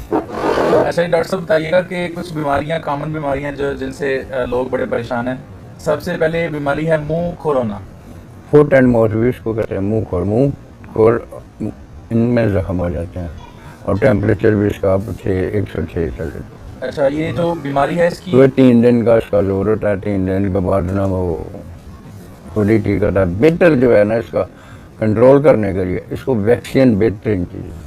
अच्छा ये डॉक्टर साहब बताइएगा कि कुछ बीमारियां, कॉमन बीमारियां जो जिनसे लोग बड़े परेशान हैं। सबसे पहले बीमारी है मुंह खुरोना। फुट एंड माउथ भी इसको कहते हैं, मुंह और इनमें जख्म हो जाते हैं, और टेम्परेचर भी इसका 106 चल जाता है। अच्छा ये जो बीमारी है इसकी तो 3 दिन का इसका जोर होता है, 3 दिन के बाद ना वो थोड़ी ठीक होता है। बेहतर जो है ना इसका कंट्रोल करने के लिए इसको वैक्सीन बेहतरीन चीज़ है।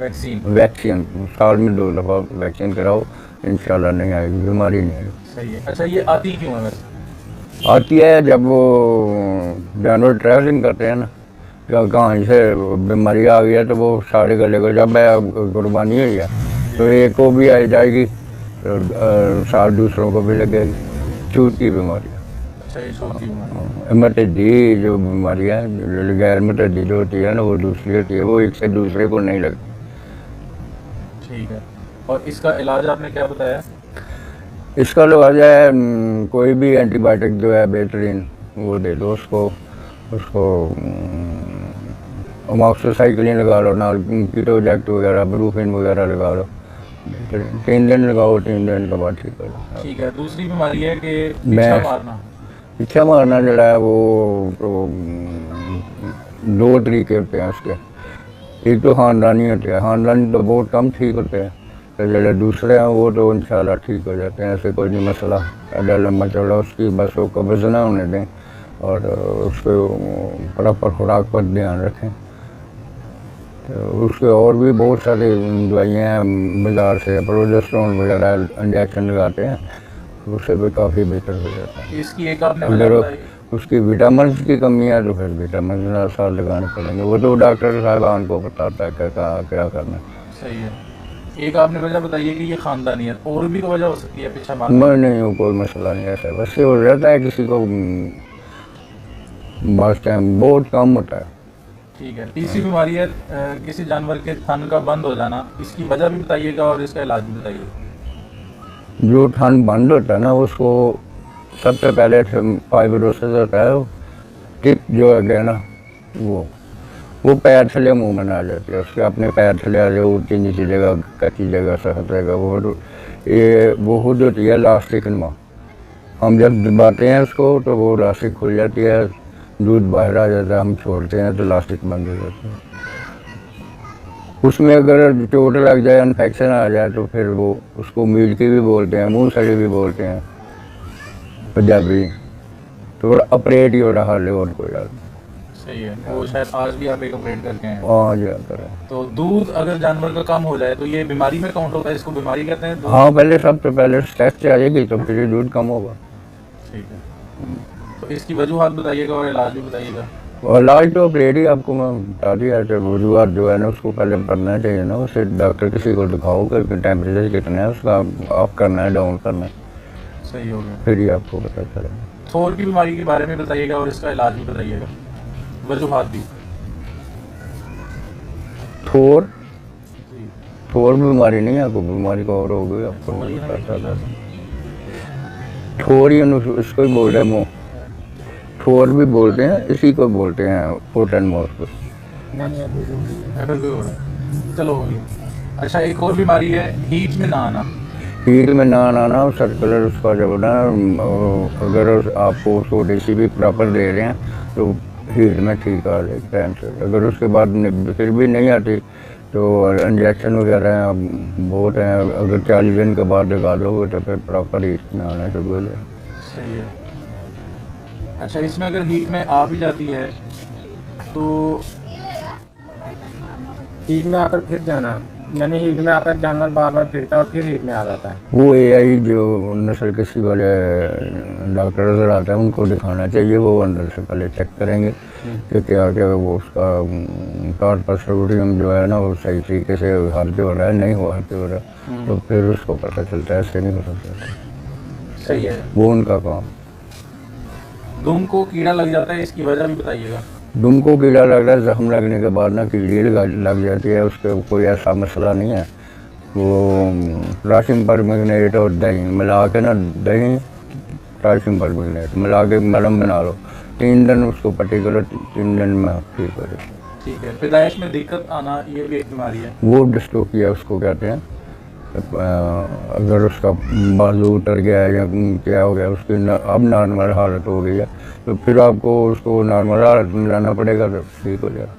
वैक्सीन। वैक्सीन साल में 2 दफ़ा वैक्सीन कराओ, इंशाल्लाह नहीं आएगी, बीमारी नहीं आएगी। सही है। अच्छा ये आती क्यों है वैसे? आती है जब वो जानवर ट्रैवलिंग करते हैं ना, या कहीं से बीमारी आ गई है तो वो सारे गले को, जब कुर्बानी हुई है तो एक को भी आ जाएगी, साथ दूसरों को भी लगेगी। छूत की बीमारी, अच्छा ये छूत की बीमारी। मतदी जो बीमारी है, गैर मतदी जो होती है ना, वो दूसरी होती है, वो एक से दूसरे को नहीं लगती। ठीक है। और इसका इलाज आपने क्या बताया? इसका इलाज है कोई भी एंटीबायोटिक जो है बेहतरीन वो दे दो उसको। उसको अमॉक्सिसिक्लिन लगा लो, ना कीटोजैक्ट वगैरह, ब्रूफिन वगैरह लगा लो। 3 दिन लगाओ, 3 दिन के बाद ठीक कर लो। ठीक है। दूसरी बीमारी है कि पीछा मारना। पीछा मारना जो है वो तो 2 तरीके होते हैं उसके। एक तो खानदानी होते हैं, खानदानी तो बहुत कम ठीक होते हैं, तो जो दूसरे हैं वो तो इंशाल्लाह ठीक हो जाते हैं। ऐसे कोई नहीं मसला, अड्डा लम्बा चौड़ा उसकी बस वो कब्ज़ ना होने दें, और उसको प्रॉपर खुराक पर ध्यान रखें। तो उसके और भी बहुत सारी दवाइयाँ हैं बाज़ार से, प्रोजेस्टेरोन वगैरह इंजेक्शन लगाते हैं, उससे भी काफ़ी बेहतर हो जाता है। इसकी एक आपने अगर बताई। उसकी विटामिन की कमी है तो फिर विटामिन साथ लगाने पड़ेंगे, वो तो डॉक्टर साहबान को बताता है क्या करना है। सही है। एक आपने वजह बताइए कि ये खानदानी है, और भी कोई वजह हो सकती है पीछा मारना? नहीं हो, कोई मसला नहीं ऐसा, बस ये हो जाता है किसी को, बस टाइम बहुत कम होता है। ठीक है। तीसरी बीमारी है किसी जानवर के थन का बंद हो जाना। इसकी वजह भी बताइएगा और इसका इलाज भी बताइए। जो थन बंद होता है ना उसको सबसे पहले फाइब्रोसिस होता है, टिप जो है ना वो पैर थले मुंह में आ जाती है उसके, अपने पैर थले आ जाए, ऊँची नीची जगह, कच्ची जगह, सख्त जगह, वो खुद होती है लास्टिक नुमा। हम जब दबाते हैं उसको तो वो लास्टिक खुल जाती है, दूध बाहर आ जाता है, हम छोड़ते हैं तो लास्टिक बंद हो जाता है। उसमें अगर चोट लग जाए, इन्फेक्शन आ जाए तो फिर वो उसको मील्की भी बोलते हैं, मुँह सड़ी भी बोलते हैं पंजाबी, तो ऑपरेट ही हो रहा है और कोई बात नहीं। सही है। वो शायद आज भी आप एक ऑपरेट करके हैं। हाँ जाकर तो दूध अगर जानवर का कम हो जाए तो ये बीमारी में काउंट होता है? इसको बीमारी कहते हैं दूध? हाँ, पहले सबसे पहले स्ट्रेस आ जाएगी तो फिर दूध कम होगा। ठीक है। तो इसकी वजूहत बताइएगा और इलाज भी बताइएगा। और इलाज तो ऑपरेट ही आपको मैं बता दिया, तो वजूहत जो है ना उसको पहले करना चाहिए ना, उसे डॉक्टर किसी को दिखाओ कि टेम्परेचर कितना है उसका, ऑफ करना है, डाउन करना है, सही हो गया। फिर ही आपको पता चलेगा। थोर की बीमारी के बारे में बताइएगा और इसका इलाज भी बताइएगा, वजूहत भी। थोर बीमारी नहीं है, आपको बीमारी को और हो गई आपको नहीं पता था। थोर ही इसको ही बोलते हैं, मुँह थोर भी बोलते हैं, इसी को बोलते हैं फुट एंड माउथ को। चलो हो गया। अच्छा एक और बीमारी है हीट में ना आना। हीट में ना आना, सर्कुलर उसका जब ना, अगर आपको उसको देसी भी प्रॉपर दे रहे हैं तो हीट में ठीक आ जाए टाइम से। अगर उसके बाद फिर भी नहीं आती तो इंजेक्शन वगैरह बहुत हैं, अगर 40 दिन के बाद लगा दोगे तो फिर प्रॉपर हीट में आना शुरू हो जाए। सही है। अच्छा इसमें अगर हीट में आ भी जाती है तो हीट में आकर फिर जाना, यानी हीट में आकर जानवर बार बार फिरता है और फिर हीट में आ जाता है। वो AI जो नस्ल किसी वाले डॉक्टर नजर आता है उनको दिखाना चाहिए, वो अंदर से पहले चेक करेंगे कि क्या क्या वो उसका कार्पस्टोरियम जो है ना वो सही तरीके से हारते हो रहा है, नहीं हो हारते हो रहा, तो फिर उसको पता चलता है, ऐसे नहीं हो सकता। सही है। वो उनका काम। दुम को कीड़ा लग जाता है, इसकी वजह भी बताइएगा। दुम को कीड़ा लग रहा है, जख्म लगने के बाद ना कीड़ी लग जाती है, उसके कोई ऐसा मसला नहीं है। वो राशिम परमैंगनेट और दही मिला के ना, दही राशिम परमैंगनेट मिला के मलहम बना लो, 3 दिन उसको पट्टी करो, 3 दिन में ठीक हो जाए। ठीक है। पैदाइश में दिक्कत आना ये भी एक बीमारी है। वो डिस्टोपिया उसको कहते हैं, अगर उसका बाजू उतर गया है या क्या हो गया, उसकी अब नॉर्मल हालत हो गई है, तो फिर आपको उसको नॉर्मल हालत में लाना पड़ेगा, तो ठीक हो जाएगा।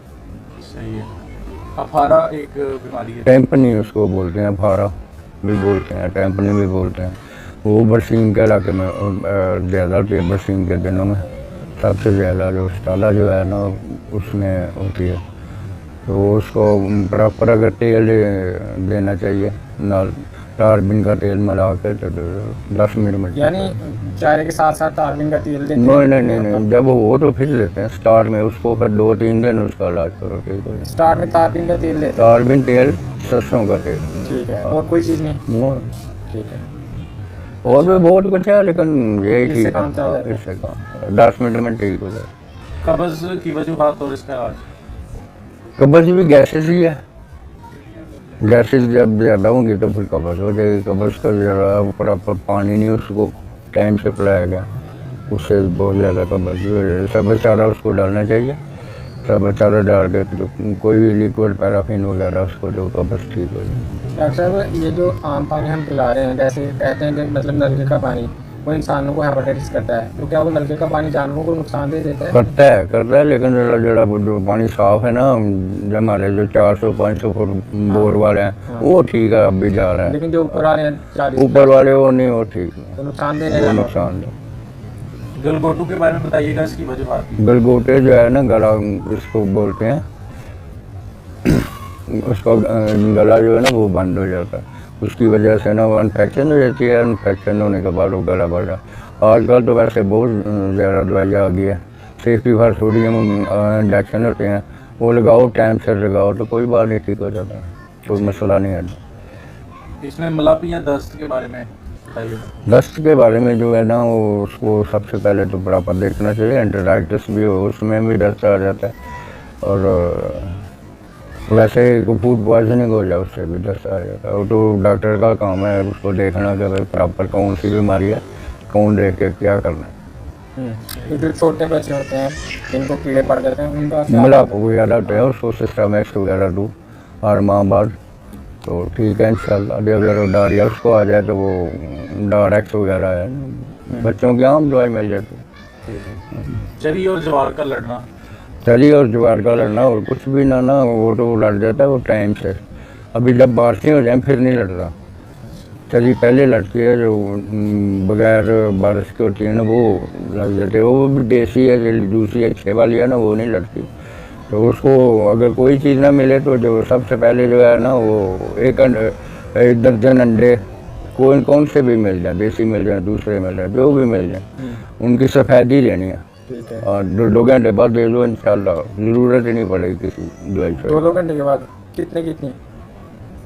सही है। अफारा एक बीमारी है। टेम्पनी उसको बोलते हैं, फारा भी बोलते हैं, टेम्पनी भी बोलते हैं। वो बरसीम के इलाके में ज़्यादा होती है, बरसीम के दिनों में सबसे ज़्यादा जो ताला जो है ना उसमें होती है। तो उसको प्रॉपर अगर तेल देना चाहिए, नाल टारबिन का तेल मिला के, तो 10 मिनट में। यानी चारे के साथ साथ तारबीन का तेल देते नहीं हैं? नहीं नहीं नहीं, जब हो तो फिर देते हैं स्टार्ट में उसको, फिर 2-3 दिन उसका इलाज करो, ठीक हो जाए। स्टार्ट में तारबीन का तेल देते हैं? टारबिन तेल, सरसों का तेल। ठीक है, और कोई चीज़ नहीं? वो ठीक है। और भी बहुत कुछ है, लेकिन यही इससे ठीक काम चल जाता है। इससे काम 10 मिनट में ठीक हो जाए। कब्ज की वजूहात और इसका इलाज। कब्ज भी गैसेस ही है, गैसेस जब ज़्यादा होंगी तो फिर कब्ज हो जाएगी। कब्ज का ज़रा प्रॉपर पानी नहीं उसको टाइम से पिलाया गया, उससे बहुत ज़्यादा कब्ज हो जाएगी। सब चारा उसको डालना चाहिए, सब चारा डाल के तो कोई भी लिक्विड पैराफिन वगैरह उसको जो कब्ज ठीक हो जाए। डॉक्टर साहब, ये जो आम पानी हम पिला रहे हैं, जैसे कहते हैं कि मतलब नलके का पानी वो इंसानों को हेपेटाइटिस करता है, तो क्या वो नलके का पानी जानवरों को नुकसान दे देता है? करता है, लेकिन जो पानी साफ है ना, जो हमारे जो 400-500 फुट बोर वाले हैं वो ठीक है, अब भी जा रहे हैं। लेकिन जो ऊपर वाले हैं 40 ऊपर वाले वो नहीं, वो ठीक नहीं, तो नुकसान दे वो रहे नुकसान है। गलगोटू के बारे में बताइएगा, इसकी वजूहात। गलगोटे जो है ना, गला इसको बोलते हैं, उसका गला जो है ना वो बंद हो जाता है, उसकी वजह से ना वो इन्फेक्शन हो जाती है। इन्फेक्शन होने के बाद वो गला बढ़ रहा है। आजकल तो वैसे बहुत ज़्यादा दवाई आ गई है, सेफ्टी फॉर सोडियम इंजेक्शन होते हैं, वो लगाओ, टाइम से लगाओ तो कोई बात नहीं, ठीक हो जाता है, कोई मसला नहीं है। इसमें मलापी या दस्त के बारे में बताइए। दस्त के बारे में जो है ना, वो उसको सबसे पहले तो बराबर देखना चाहिए। एंटीराइटिस भी हो, उसमें भी दस्त आ जाता है, और वैसे फूड पॉइजनिंग हो जाए उससे भी दस्त आ जाता है। वो तो डॉक्टर का काम है उसको देखना कि भाई प्रॉपर कौन सी बीमारी है, कौन देख के क्या करना है। जो छोटे बच्चे होते हैं जिनको कीड़े पड़ जाते हैं उनका क्या? मिलाप वगैरह होते हैं, उसको सिस्टमैक्स वगैरह दो हर माह बाद, तो ठीक है इंशाल्लाह। अगर डायरिया उसको आ जाए तो वो डायरेक्ट वगैरह है, बच्चों की आम दवाई मिल जाती है। चरी और ज्वार का लड़ना। चरी और ज्वार का लड़ना और कुछ भी ना वो तो लड़ जाता है वो टाइम से। अभी जब बारिशें हो जाएं फिर नहीं लड़ता। चरी पहले लड़ती है, जो बगैर बारिश की होती है ना वो लड़ जाते हैं। वो भी देसी है, जो दूसरी अच्छे वाली है ना वो नहीं लड़ती। तो उसको अगर कोई चीज़ ना मिले तो जो सबसे पहले जो है ना वो एक दर्जन अंडे कौन से भी मिल जाए, देसी मिल जाए, दूसरे मिल जाए, जो भी मिल जाए, उनकी सफेदी लेनी है। ठीक है। और 2 घंटे बाद दे दो इंशाल्लाह, ज़रूरत ही नहीं पड़ेगी किसी दवाई से। 2 घंटे के बाद कितनी?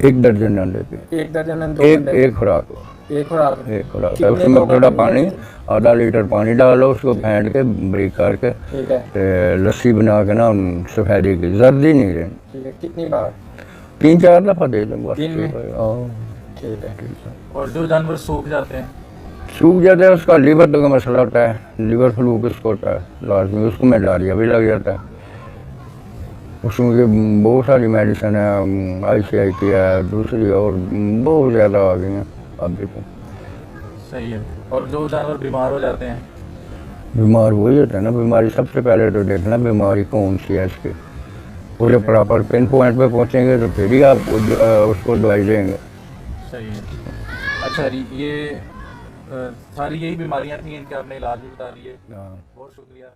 1 दर्जन अंडे पे 1 दर्जन? एक खुराक, एक खुराक? एक खुराक। कितने उसमें लोग थोड़ा हैं? पानी, आधा लीटर पानी डालो, उसको फेंट के ब्रेक करके ठीक है। ते लस्सी बना के ना सफेदी की, जर्दी नहीं लेनी। ठीक है, कितनी बार? 3-4 दफ़ा दे दो बस। दिन में? हाँ, ठीक है। और जो जानवर सूख जाते हैं। सूख जाता है उसका लीवर का मसला होता है, लीवर फ्लू किसको होता है लाजमी, उसको में डायरिया भी लग जाता है। उसमें बहुत सारी मेडिसिन है, ICI की है, दूसरी और बहुत ज़्यादा आ गई हैं अभी तो। सही है। और जो जानवर बीमार हो जाते हैं। बीमार वही होता है ना, बीमारी सबसे पहले तो देखना बीमारी कौन सी है इसकी, पूरे प्रॉपर पिन पॉइंट पे पहुँचेंगे तो फिर ही आप उसको दवाई देंगे। सही है। अच्छा, ये सारी यही बीमारियां थी, इनके आपने इलाज भी बता दिए। हाँ। बहुत शुक्रिया।